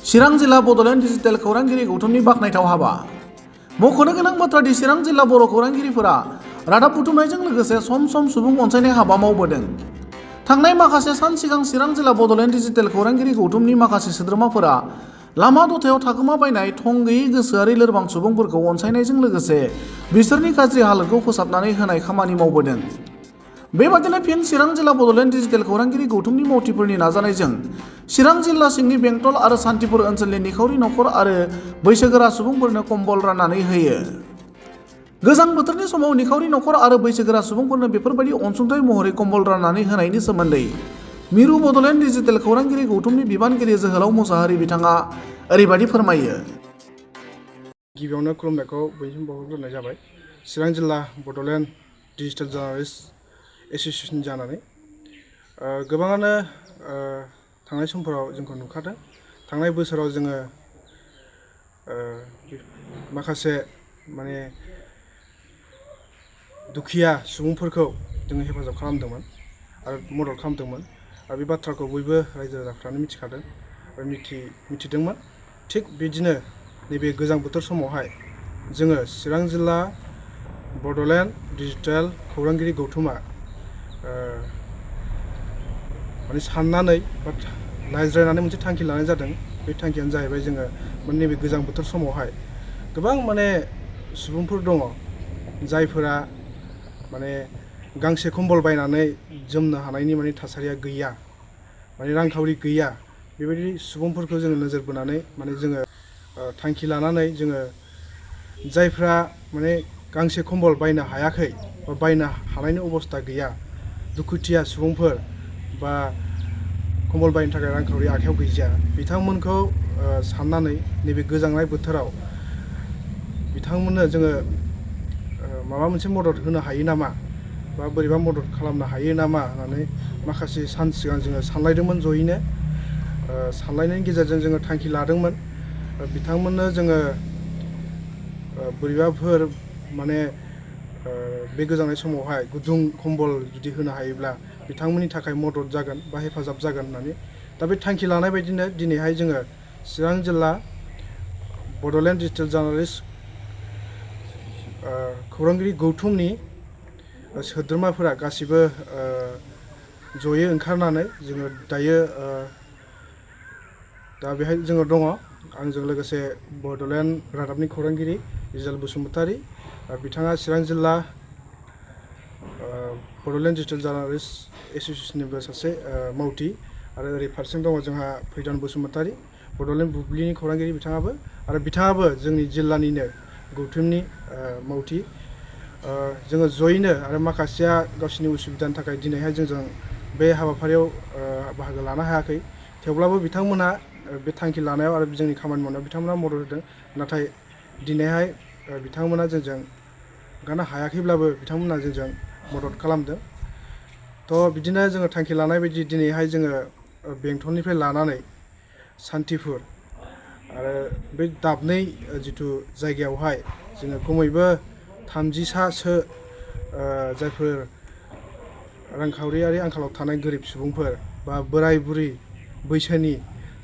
चिरां जिल्ला बड'लेण्ड डिजिटेल खौरांगिरि गौथुमनि बाख्नायथाव हाबा। मख'नो गोनां बाथ्रादि चिरां जिल्ला बर' खौरांगिरिफोरा रादाब बुथुमनायजों लोगोसे सम सम सुबुं अनसायनाय हाबा मावबोदों। थांनाय माखासे सान सिगां चिरां जिल्ला बड'लेण्ड डिजिटेल खौरांगिरि गौथुमनि माखासे सोद्रोमाफोरा लामा दथायाव थाखोमाबायनाय थं गैयै गोसोआरि लोरबां सुबुंफोरखौ अनसायनायजों लोगोसे बिसोरनि गाज्रि हालोदखौ फोसाबनानै होनाय खामानि मावबोदों। बेबादिनो फिन चिरां जिल्ला बड'लेण्ड डिजिटेल खौरांगिरि गौथुमनि मावथिफोरनि नाजानायजों चिरां जिल्ला सिंनि बेंटल आरो सान्तिपुर ओनसोलनि निखावरि नख'र आरो बैसोगोरा सुबुंफोरनो कम्बल राननानै होयो। गोजां बोथोरनि समाव निखावरि नख'र आरो बैसोगोरा सुबुंफोरनो बेफोरबायदि अनसुंथाइ महरै कम्बल राननानै होनायनि सोमोन्दै मिरु बड'लेण्ड डिजिटेल खौरांगिरि गौथुमनि बिबानगिरि जोहोलाव मुसाहारि बिथाङा ओरैबायदि फोरमायो। गिबियावनो खुलुमनायखौ बयनिसिम बावहरग्रोनाय जाबाय। चिरां जिल्ला बड'लेण्ड डिजिटेल जार्नालिस्ट एस'सिएशन जानानै गोबाङानो थांनाय समफोराव जोंखौ नुखादों। थांनाय बोसोराव जोङो माखासे दुखिया सुबुंफोरखौ जोङो हेफाजाब खालामदोंमोन आरो मदद खालामदोंमोन आरो बे बाथ्राखौ बयबो रायजो राजाफ्रानो मिथिखादों आरो मिथिदोंमोन। थिग बिदिनो नैबे गोजां बोथोर समावहाय जोङो चिरां जिल्ला बड'लेण्ड डिजिटेल खौरांगिरि गौथुमा साननानै बा रायज्लायनानै मोनसे थांखि लानाय जादों। बे थांखियानो जाहैबाय जोङो नैबे गोजां बोथोर समावहाय गोबां सुबुंफोर दङ जायफोरा गांसे कम्बल बायनानै जोमनो हानायनि थासारिया गैया, रांखावरि गैया। बेबायदि सुबुंफोरखौ जोङो नोजोर बोनानै जोङो थांखि लानानै जोङो जायफ्रा गांसे कम्बल बायनो हायाखै बा बायनो हानायनि अबस्था गैया, दुखुथिया सुबुंफोर बा कम्बल बायनो थाखाय रांखावरि आखायाव गैजाया, बिथांमोनखौ साननानै नैबे गोजांनाय बोथोराव बिथांमोननो जोङो माबा मोनसे मदद होनो हायो नामा बा बोरैबा मदद खालामनो हायो नामा होननानै माखासे सान सिगां जोङो सानलायदोंमोन। जयैनो सानलायनायनि गेजेरजों जोङो थांखि लादोंमोन बिथांमोननो जोङो बोरैबाफोर बे गोजांनाय समावहाय गुदुं कम्बल जुदि होनो हायोब्ला बिथांमोननि थाखाय मदद जागोन बा हेफाजाब जागोन होननानै दा बे थांखि लानाय बायदिनो दिनैहाय जोङो चिरां जिल्ला बड'लेण्ड डिजिटेल जार्नालिस्ट खौरांगिरि गौथुमनि सोद्रोमाफोरा गासिबो जयै ओंखारनानै जोङो दायो दा बेहाय जोङो दङ। आंजों लोगोसे बड'लेण्ड रादाबनि खौरांगिरि रिजाल बसुमतारी, बिथाङा चिरां जिल्ला बड'लेण्ड डिजिटेल जार्नालिस्ट एस'सिएशननिबो सासे मावथि, आरो ओरै फारसेजों दङ जोंहा फैदान बसुमतारी, बड'लेण्ड बुब्लिनि खौरांगिरि बिथाङाबो जोंनि जिल्लानिनो गौथुमनि मावथि। जोङो जयैनो आरो माखासेया गावसिनि उसुबिदानि थाखाय दिनैहाय जोंजों बे हाबाफारियाव बाहागो लानो हायाखै, थेवब्लाबो बिथांमोनहा बे थांखि लानायाव आरो जोंनि खामानि मावनायाव बिथांमोना मदद होदों। नाथाय दिनैहाय बिथांमोना जोंजों ओंखारनो हायाखैब्लाबो बिथांमोना जोंजों मदद खालामदों। थ' बिदिनो जोङो थांखि लानाय बायदि दिनैहाय जोङो बेंटलनिफ्राय लानानै सान्तिपुर आरो बे दाबनै जिथु जायगायावहाय जोङो खमैबो 30सासो जायफोर रांखावरियारि आंखालाव थानाय गोरिब सुबुंफोर बा बोराय बुरि बैसोनि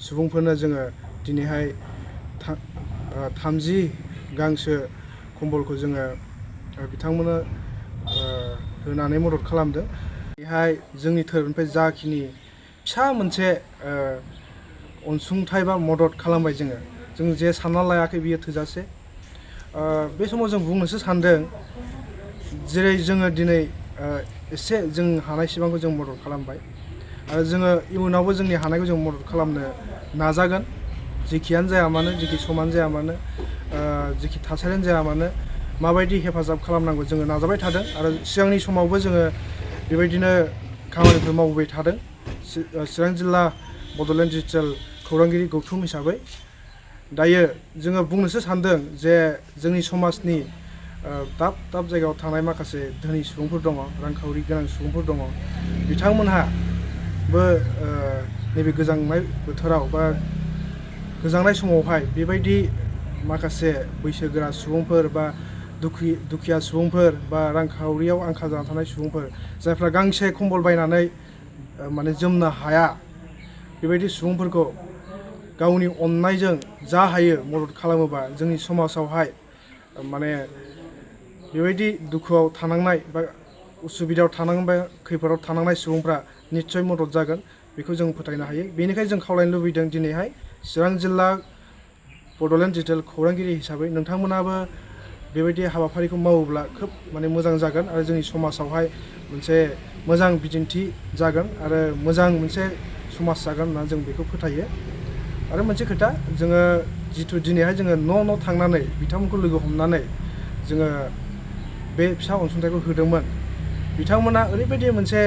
सुबुंफोरनो जोङो दिनैहाय 30 गांसो कम्बलखौ जोङो बिथांमोननो होनानै मदद खालामदों। बेहाय जोंनि थोरनिफ्राय जाखिनि फिसा मोनसे अनसुंथाइ बा मदद खालामबाय जों जे सानना लायाखै बियो थोजासे। बे समाव जों बुंनोसो सानदों, जेरै जोङो दिनै एसे जों हानाय सिबांखौ जों मदद खालामबाय आरो जोङो इयुनावबो जोंनि हानायखौ जों मदद खालामनो नाजागोन। जेखियानो जाया मानो, जेखि समानो जाया मानो, जेखि थासारियानो जाया मानो, माबायदि हेफाजाब खालामनांगौ जोङो नाजाबाय थादों आरो सिगांनि समावबो जोङो बेबायदिनो खामानिफोर मावबोबाय थादों। चिरां जिल्ला बड'लेण्ड डिजिटेल खौरांगिरि गौथुम हिसाबै दायो जोङो बुंनोसो सानदों जे जोंनि समाजनि दाब दाब जायगायाव थानाय माखासे धोनि सुबुंफोर दङ, रांखावरि गोनां सुबुंफोर दङ, बिथांमोनहाबो नैबे गोजांनाय बोथोराव बा गोजांनाय समावहाय बेबायदि माखासे बैसोगोरा सुबुंफोर बा दुखिया सुबुंफोर बा रांखावरियाव आंखाल जाना थानाय सुबुंफोर जायफ्रा गांसे कम्बल बायनानै जोमनो हाया, बेबायदि सुबुंफोरखौ गावनि अननायजों जा हायो मदद खालामोबा जोंनि समाजावहाय माने बेबायदि दुखुआव थानांनाय बा उसुबिदायाव थानांनाय खैफोदाव थानांनाय सुबुंफ्रा निस्सय मदद जागोन बेखौ जों फोथायनो हायो। बेनिखायनो जों खावलायनो लुबैदों दिनैहाय चिरां जिल्ला बड'लेण्ड डिजिटेल खौरांगिरि हिसाबै नोंथांमोनाबो बेबायदि हाबाफारिखौ मावोब्ला खोब माने मोजां जागोन आरो जोंनि समाजावहाय मोनसे मोजां बिदिन्थि जागोन आरो मोजां मोनसे समाज जागोन होनना जों बेखौ फोथायो। आरो मोनसे खोथा जोङो जिथु दिनैहाय जोङो न' थांनानै बिथांमोनखौ लोगो हमनानै जोङो बे फिसा अनसुंथाइखौ होदोंमोन। बिथांमोना ओरैबायदि मोनसे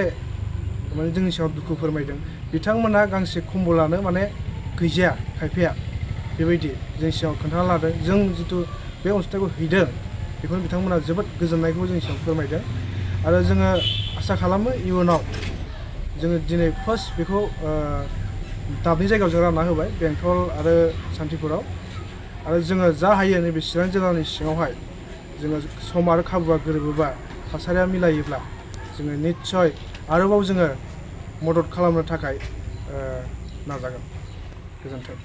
माने जोंनि सायाव दुखु फोरमायदों। बिथांमोना गांसे खम्बलानो माने गैजाया खायफाया बेबायदि जोंनि सिगाङाव खोन्थाना लादों। जों जिथु बे अनसुंथाइखौ हैदों बेखौनो बिथांमोना जोबोद गोजोननायखौ जोंनि सिगाङाव फोरमायदों। आरो जोङो आसा खालामो इयुनाव जोङो दिनै फार्स्ट बेखौ दाबनै जायगायाव जों रानना होबाय, बेंटल आरो सान्थिपुराव। आरो जोङो जा हायो नैबे चिरां जिल्लानि सिङावहाय जोङो सम आरो खाबुआ गोरोबोबा थासारिया मिलायोब्ला जोङो निस्सय आरोबाव जोङो मदद खालामनो थाखाय नाजागोन। गोजोन्थों।